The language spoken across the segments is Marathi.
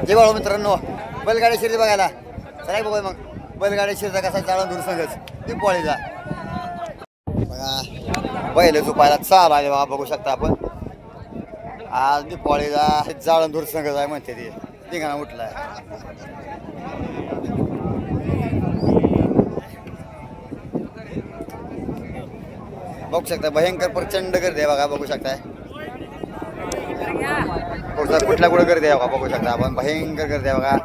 जे बाळू मित्रांनो बैलगाडी शिर्डी बघायला चला बघूया मग बैलगाडी शिर्डी कसा जाळून दूर संघच दीपावळीचा बघा बैल झोपायला चाल आले बघा बघू शकता आपण आज दीपावळीचा जाळून दूर संघच आहे म्हणते ते ठिकाणा उठलाय बघू शकता भयंकर प्रचंड गर्दी आहे बघा बघू शकताय कुठल्या कुठे गर्दी आहे बघा बघू शकता आपण भयंकर गर्दी आहे बघा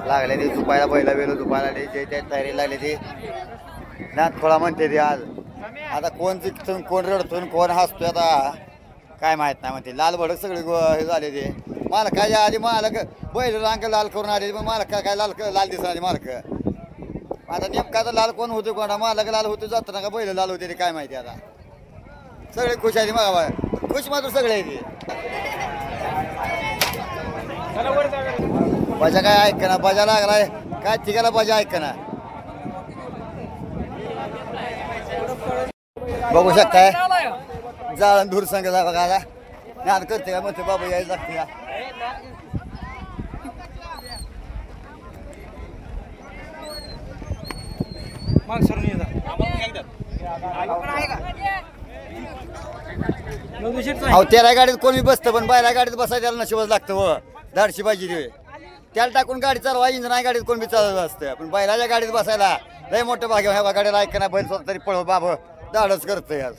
लागले ते झुपायला पहिला वेळ झुपायला ते तयारी लागली ती ना थोडा म्हणते ते आज आता कोण जिंकतून कोण रडतून कोण हसतोय आता काय माहित नाही म्हणते लाल भडक सगळे हे झाले ते मालकाच्या आधी मालक बैल रांग लाल करून आले मग मालक काय लाल दिसणार मालक आता नेमका आता लाल कोण होते कोणा मालक लाल होते जाताना का बैल लाल होते ते काय माहिती आता सगळे खुश आहे मग खुश मात्र सगळे आहे बजा काय ऐक ना बजा लागलाय काय तिघाला बजा ऐक ना बघू शकताय जाळण धूर संघ बघा आता ज्ञान करते का म्हणते बाबा यायला लागते का अहो तेरा गाडीत कोणी बसतं पण बायला गाडीत बसायला त्याला नशिबच लागतं व धाडशी पाहिजे ते त्याला टाकून गाडी चालवा इंजिन नाही गाडीत कोण बी चालत असतं पण बैलाच्या गाडीत बसायला लय मोठं भाग्य ह्या गाडीला ऐक ना बैल स्वतः तरी पळव बाब धाडच करतोय आज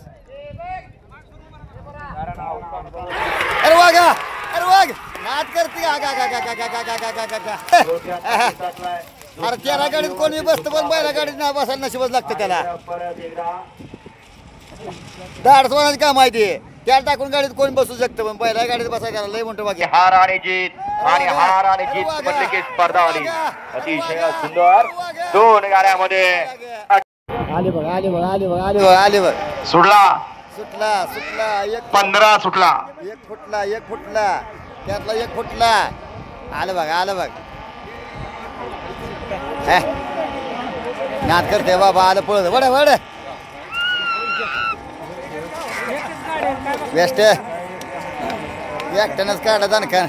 अरे वागा अरे वाघ नाद करते अरे तेरा गाडीत कोणी बसतं पण बैला गाडीत नाही बसायला नशिबच लागतं त्याला धाडस होण्याचं काय माहिती त्याला टाकून गाडीत कोण बसू शकतं पण पहिल्या गाडीत बसायला लय मोठं बाकी हार आणि जीत मधली की स्पर्धा आली अतिशय सुंदर दोन गाड्यामध्ये आले बघ आले बघ आले बघ आले बघ आले बघ सुटला सुटला सुटला एक 15 सुटला एक फुटला त्यातला एक फुटला आलं बघ नाद करते बाबा आलं पळत वड वड बेस्ट एकट्यानंच काढला दणकन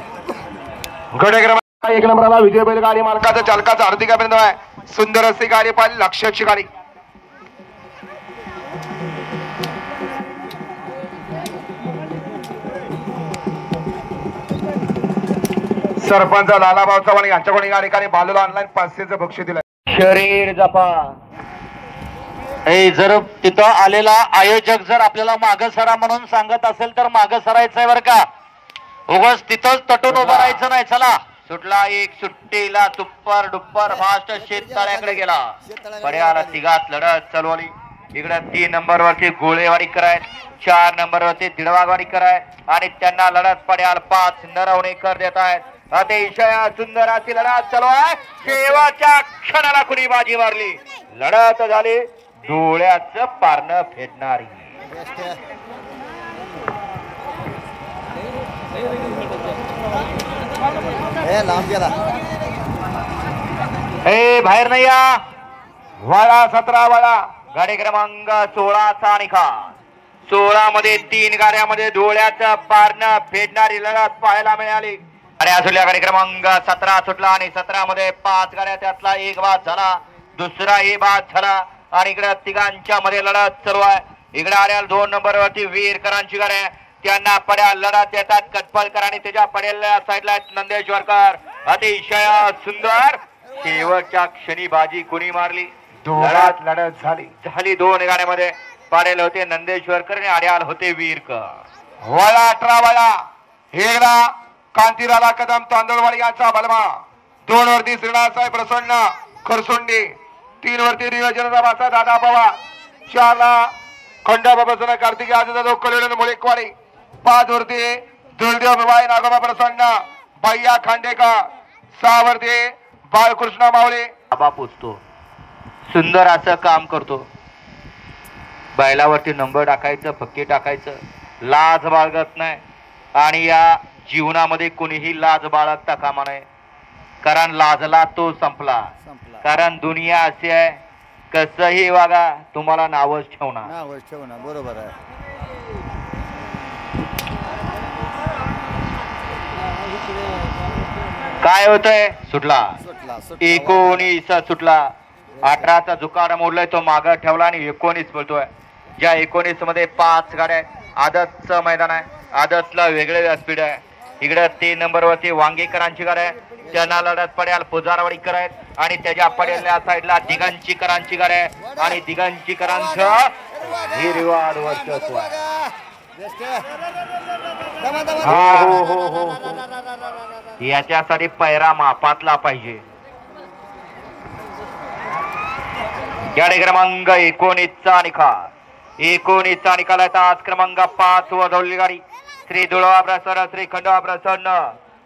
गडे क्रमांक 1 नंबरला विजय बैलगाडी मालकाचा चालकाचा हार्दिक अभिनंदन आहे सुंदर अशी गाडी पाहिली लक्षाची गाडी सरपंच लालाभाऊ चव्हाण यांच्याकडून या ठिकाणी बालूला ऑनलाईन 500चं बक्षीस दिलं शरीर जपा जर तिथं आलेला आयोजक जर आपल्याला मागं सरा म्हणून सांगत असेल तर मागं सरायचंय बरं का उगाच तिथंच तटून उभं राहायचं नाही चला सुटला एक सुट्टीला तुप्पर डुप्पर फास्ट शेततळ्याकडे गेला पड्याला तिघात लढत चालवली इकडे 3 नंबरवरती गोळेवाडी कराय 4 नंबरवरती दिडवागवाडी कराय आणि त्यांना लढत पड्याल 5 नरवणेकर देत आहेत अतिशय सुंदर अशी लढत चालू आहे शेवटच्या क्षणाला कुणी बाजी मारली लढत झाली डोळ्याचं पारणं फेडणारी लांब गेला बाहेर नाही या वाडा 17 वाडा गाडी क्रमांक 16 चा निकाल 16 मध्ये 3 गाड्यामध्ये डोळ्याचं पारणं फेडणारी लढत पाहायला मिळाली गाड्या सुटल्या गाडी क्रमांक 17 सुटला आणि 17 मध्ये 5 गाड्या त्यातला एक बाद झाला दुसरा बाद झाला आणि इकडे तिघांच्या मध्ये लढत सुरू आहे इकडे आल्या 2 नंबरवरती वीरकरांची गाड्या त्यांना पड्या लढत देतात कटपलकर आणि त्याच्या पड्याला साईडला नंदेश्वरकर अतिशय सुंदर शेवटच्या क्षणी बाजी कुणी मारली लढत झाली 2 गाड्यामध्ये पाडेल होते नंदेश्वरकर आणि आड्याल होते वीरकर वाळा 18 वाळा हेगडा कांतीराला कदम तांदळवाडी यांचा बलमा 2 वरती श्रीनाथसाहेब प्रसन्न खरसुंडी 3 वरती नियोजनाचा भाचा दादा पवार 4 ला खंडोबा प्रसन्न कार्तिकी आजोबा कलेलन मुळेकवाडी 5 वरती दुर्देव विवाही नागोबा प्रसन्न बाह्या खांडेकर 6 वरती बाळकृष्ण मावळे बाबा पोचतो सुंदर असं काम करतो बैलावरती नंबर टाकायचं फक्के टाकायचं लाज बाळगत नाही आणि या जीवनामध्ये कोणीही लाज बाळगता कामा नये कारण लाजला तो संपला कारण दुनिया अशी आहे कसंही वागा तुम्हाला नावच ठेवणार बरोबर आहे काय होतंय सुटला सुटला 19 सुटला 18चा जुकारा मोडलाय तो मागं ठेवला आणि 19 बोलतोय. ज्या 19 मध्ये 5 गाड्या आदतचं मैदान आहे. आदतला वेगळे स्पीड आहे. इकडे 3 नंबरवरती वांगेकरांची गाडी आहे. त्यांना लढत पडेल पुजारवाडीकर आहेत आणि त्याच्या पडेल्या साईडला दिगंचीकरांची गाडी आहे आणि दिगंचीकरांचं हिरवाड वर्चस्व आहे. हो याच्यासाठी पैरा मापातला पाहिजे. गाडी क्रमांक 19चा निकाल 19चा निकाल आहे. आज क्रमांक 5 वर धावलेली गाडी श्री धुळवा प्रसन्न श्री खंडवा प्रसन्न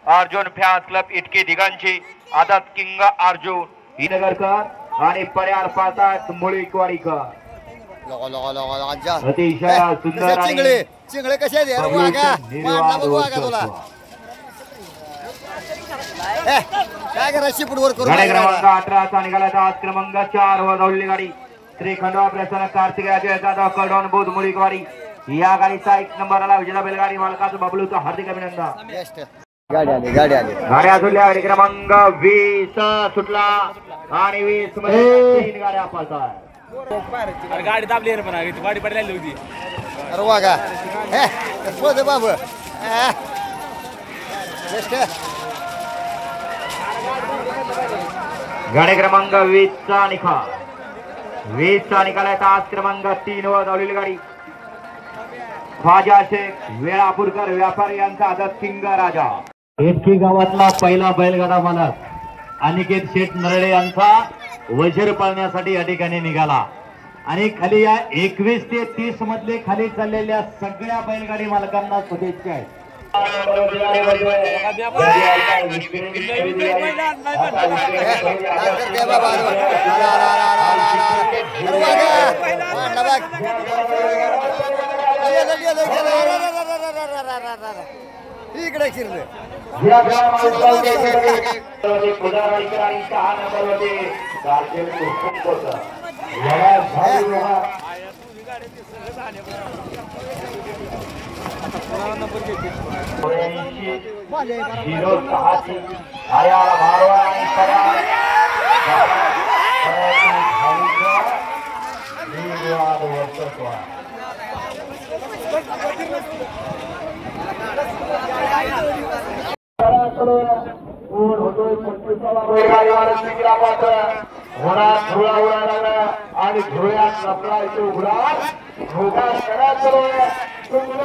अर्जुन फॅन्स क्लब इटकी दिगांची आदत किंग अर्जुन हिनगरकर आणि पर्यार पातात मुळीकवाडीकर. अतिशय सुंदर आणि चिंगळे कसे आहेत यार वागा मांडला बघ वागा तुला काय करायची फुटवर करू. गाडी क्रमांक 18चा निकाल आहे. आज क्रमांक 4 वर धावलेली गाडी श्री खंडवा प्रसन्न कार्तिकेय जाधव कडोन बुध मुळीकवाडी या गाडीचा 1 नंबरला विजेता बैलगाडी मालकाचं बबलूचं हार्दिक अभिनंदन. गाडी आली गाड्या सुटल्या. गाडी क्रमांक 20 सुटला आणि 20 मध्ये 3 गाड्या पळतात. गाडी दाबली रे पण गाडी पडलेली होती. अरे वागा हे बाबू गाडी क्रमांक 20चा निकाल 20चा निकाल आहे. आज क्रमांक 3 वर धावलेली गाडी ख्वाजा शेख वेळापूरकर व्यापारी यांचा आदत किंग राजा. इटकी गावातला पहिला बैलगाडा मालक अनिकेत शेठ नरळे यांचा वजीर पाळण्यासाठी या ठिकाणी निघाला आणि खाली या 21 ते 30 मधले खाली चाललेल्या सगळ्या बैलगाडी मालकांना शुभेच्छा आहेत. इकडे शिरले आणि धुळ्यात लपडायचं उघडा सुंदर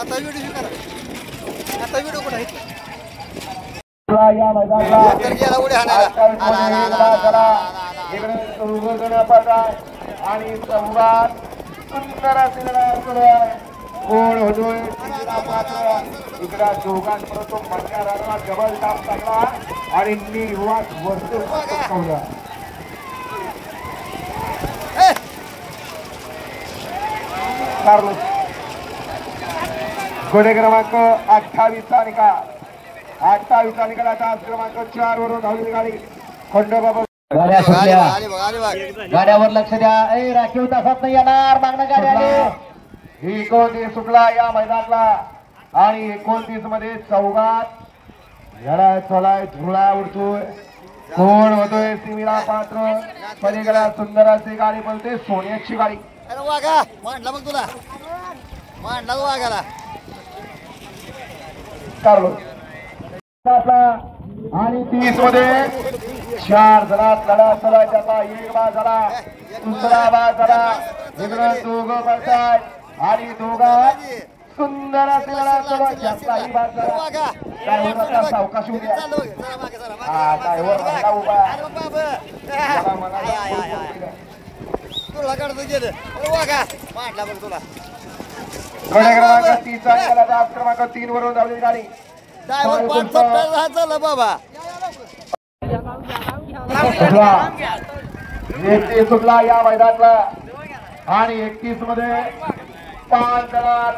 आता व्हिडिओ करा. आता व्हिडिओ कुठे या मैदानाला गेला उड्या आणि संवाद सुंदर कोण होतोय इकडा दोघांपर्यंत मतदारांना डबल टाप टाकला आणि निर्वात वस्तू पटकावला. घोडे क्रमांक 28चा निकाल 28चा निकालाचा आज क्रमांक 4 वरून धावलेली गाडी खंडोबा. गाड्या सुटल्या. गाड्यावर लक्ष द्या. ए राखीव तासात नाही येणार मागणं गाड्या आली. 29 सुटला या मैदानाला आणि 29 मध्ये चौघात लढाय चलाय धुळा उडतोय. कोण होतोय सिमिला पात्र पलीकडे सुंदर अशी गाडी बोलते सोन्याची गाडी. अरे वागा मांडला मग तुला मांडला वागाला कार्लो आणि 30 मध्ये 4 जणात लढा चला त्याचा एक बा झाला दुसरा बा झाला. इकडं दोघं बसतात आणि दोघात सुंदर असे लढा चला त्याचाही बा झाला. काय होतं सावकाश उद्या ड्रायव्हर बसला उभा तुला काढतो गेलं. अरे वागा मांडला मग तुला क्रमांक 30 क्रमांक 3 वरून धावलेली गाडी ड्रायव्हर पाच सप्ताह झाला बाबा. एकतीस सुटला या मैदानातला आणि 31 मध्ये 5 जणात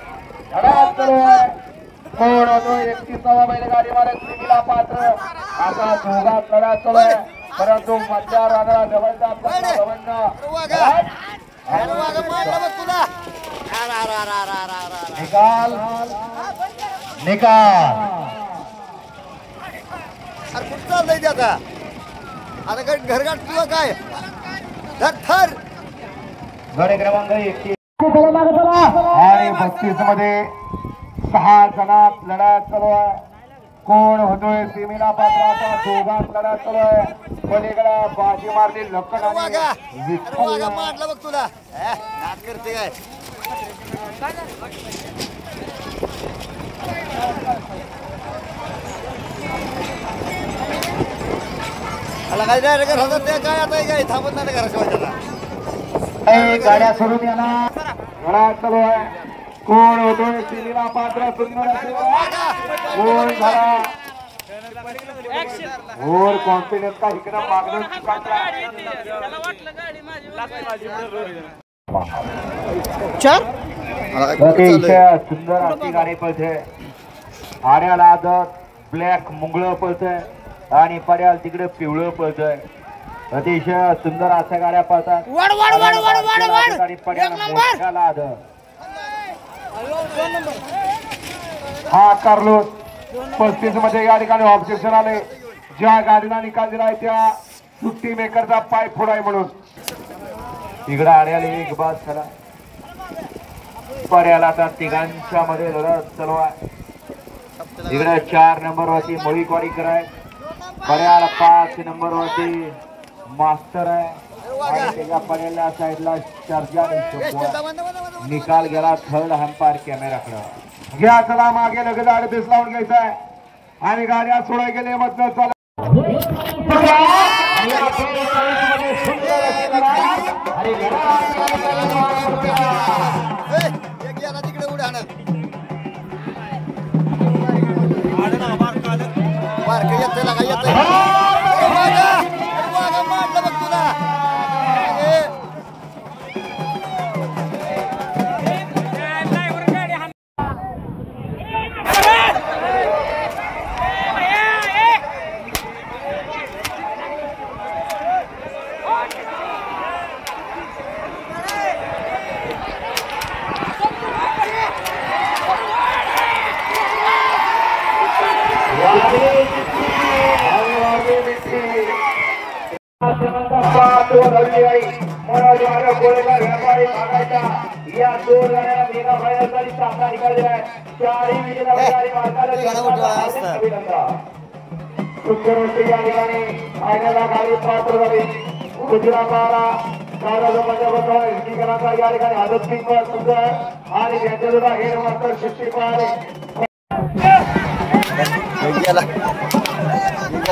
धडात चालू आहे. कोण होतो 31वा बैलगाडी मालक सिमीला पात्र. आता दोघात लढा चालू आहे परंतु मधल्या रानाला जवळचा निकाल निकाल अरे कुठं चाललंय ते आता आता घरगाट तुला काय थर गडे क्रमांक 31 आणि 32 मध्ये 6 जणात लढा चालू आहे. कोण होतोय सीमेला पात्राचा दोघात लढा चालू आहे. पलीकडे बाजी मारली लक्कड मारला बघ तुला नाट करते काय. मला काय डायरेक्ट घरात ते काय आता काय थांबत नाही घराशिवाय गाड्या सोडून येणार लढा चालू आहे. कोण होतोय सीमेला पात्र सुंदर कोण झाला ओव्हर कॉन्फिडन्स का इकडं मागणं सुंदर अशी गाडी पळते. आड्याला आदत ब्लॅक मुंगळ पळतंय आणि पड्याल तिकडे पिवळं पळतंय. अतिशय सुंदर अशा गाड्या पळतात. गाडी पड्याला मोठ्याला आदत हा कार्लोस 35 मध्ये या ठिकाणी ऑब्जेक्शन आले. ज्या गाडीला निकाल दिलाय त्या सुट्टी मेकरचा पाय फोडाय म्हणून इकडे आड्याला एक बाद झाला. पर्याला आता तिघांच्या मध्ये लढत चालू आहे. इकडे 4 नंबर वरती मोळीकवाडी कराय पर्याला 5 नंबर वरती मास्टर आहे आणि त्याच्या पर्याला साईडला चर्चा निकाल गेला. थर्ड अंपायर कॅमेराकडे घ्या. चला मागे लगेच 38 लावून घ्यायचा आहे आणि गाड्या सोडाय गेले मधनं चला तिकडे उड्या बारक येत लागा येत मारलं बघ तुला.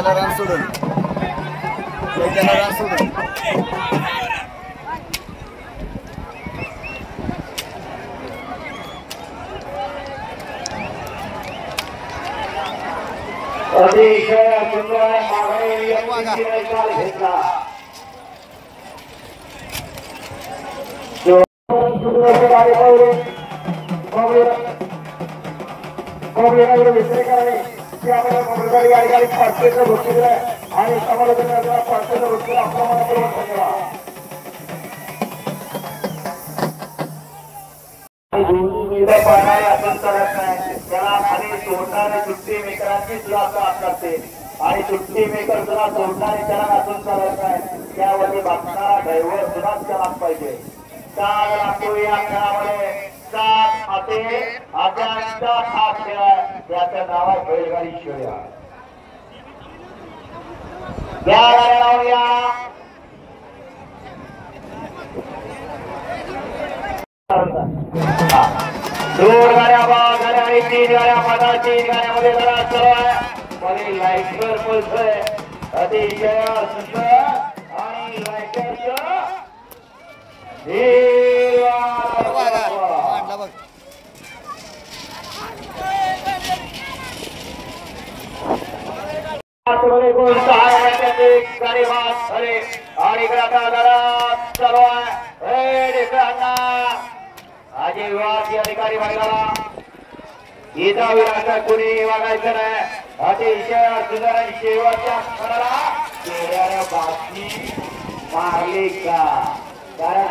रन सोडून विषय करावे की आम्हाला गाडी पाचशेचा भरती दिलाय आणि समालोचना 500चा भरती त्याला खाली सोडणारे सुट्टी मेकरांची सुद्धा करते आणि सुट्टी मेकर सुद्धा सोडणारे त्याला असून चालत नाही. त्यावरती बसणारा ड्रायव्हर सुद्धा चालत पाहिजे. चाल लागतो या खेळामध्ये 7 हाते हात्यांचा हा खेळ आहे. त्याच्या नावात बैलगाडी शिवया या गाड्या लावूया. दोन गाड्या बाद झाल्या आणि 3 गाड्या पदा 3 गाड्यामध्ये लढा चालू आहे. लाईटर बोलतोय अतिशय सुंदर आणि लाईटरचं चुकून 6 मिनिटांची गाडी बाद झाली आणि इकडे आता लढत चालू आहे. अजय विवाद या ठिकाणी मैदानाला इथं विराचा कुणी वागायचं नाही. अतिशय सुंदर आणि शेवटच्या क्षणाला चेहऱ्याला बातमी मारली का कारण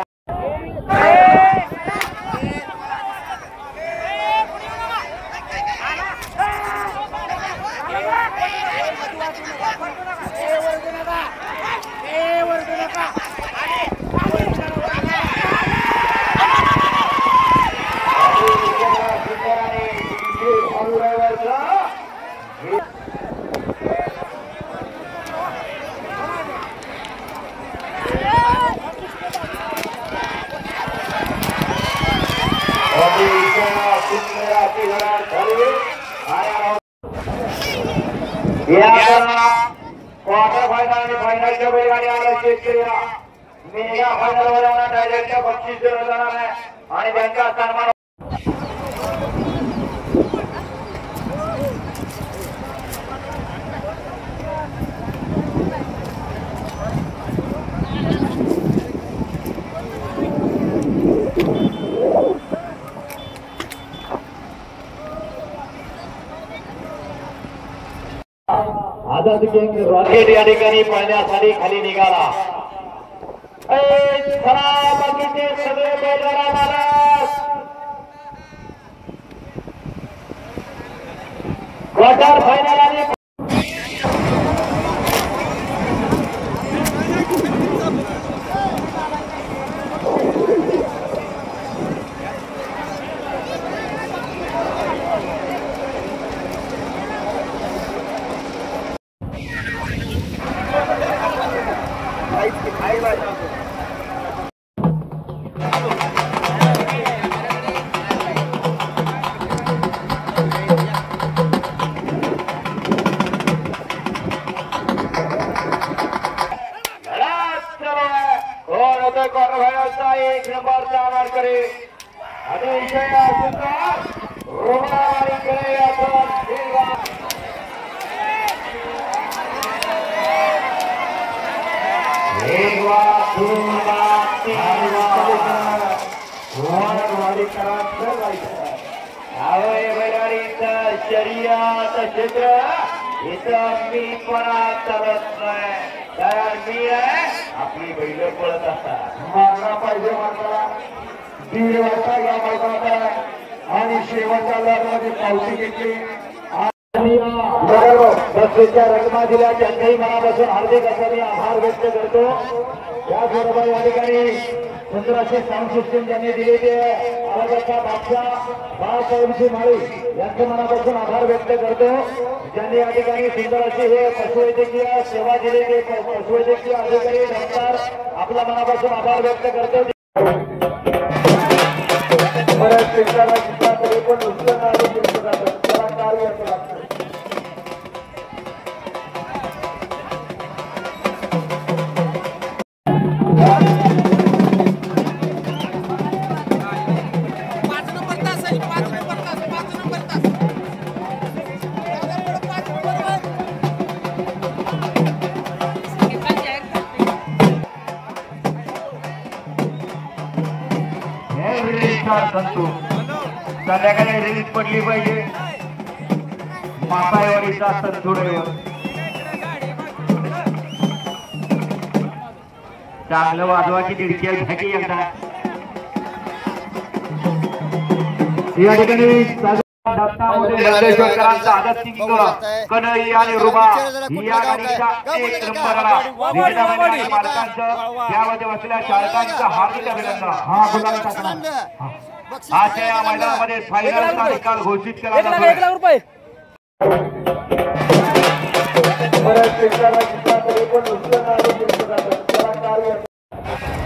क्वार्टर फायनल आणि फायनलच्या बैलगाडी आला शेतकऱ्या मेगा फायनल वर डायरेक्ट बक्षीस दिलं जाणार आहे आणि त्यांचा सन्मान आझाद किंग रॉकेट या ठिकाणी पळण्यासाठी खाली निघाला. बाकीचे सगळे बैलगाडा मालक क्वार्टर फायनल आणि एक नंबरचा मानकरी अतिशय सुंदर रोमांचकारी शर्यत क्षेत्र इथं मी पणा चालत नाही कारण मी आहे आपली बैल पळत असतात मारला पाहिजे मारला 1.5 वाजता या मैदानात आणि शेवटच्या लढ्यामध्ये पावती घेतली बसच्या रकमा दिल्या त्यांच्याही मनापासून हार्दिक असा मी आभार व्यक्त करतो. त्याचबरोबर या ठिकाणी सुंदर असे साऊंड सिस्टीम ज्यांनी दिले ते आवाजाचा बादशाह बाळासाहेबजी माळी यांच्या मनापासून आभार व्यक्त करतो. ज्यांनी या ठिकाणी सुंदर असे हे पशुवैद्यकीय सेवा दिली ते पशुवैद्यकीय अधिकारी डॉक्टर आपल्या मनापासून आभार व्यक्त करतो. बऱ्याच शिक्षकांना शिक्षण तरी पण नुकसान आले त्याला कार्य असं लागतं. संध्याकाळी रिलीज पडली पाहिजे मासाईवाडीचा संतुडेवर चांगलं वाजवाची दिडकी घ्या की एकदा या ठिकाणी दत्तावडेकरांचा आदत सिंग कन्हैया आणि रुबा या गाडीच्या 1 नंबरला मालकांचं त्यामध्ये बसलेल्या चालकांचं हार्दिक अभिनंदन. हा गुलाम आजच्या या मैदानामध्ये फायनलचा निकाल घोषित केला जातो. 1 लाख रुपये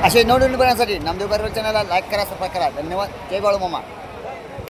असे नवनवीन बनण्यासाठी नामदेव गारवेल चॅनलला लाईक करा, सबस्क्राईब करा. धन्यवाद. जय बाळू मामा.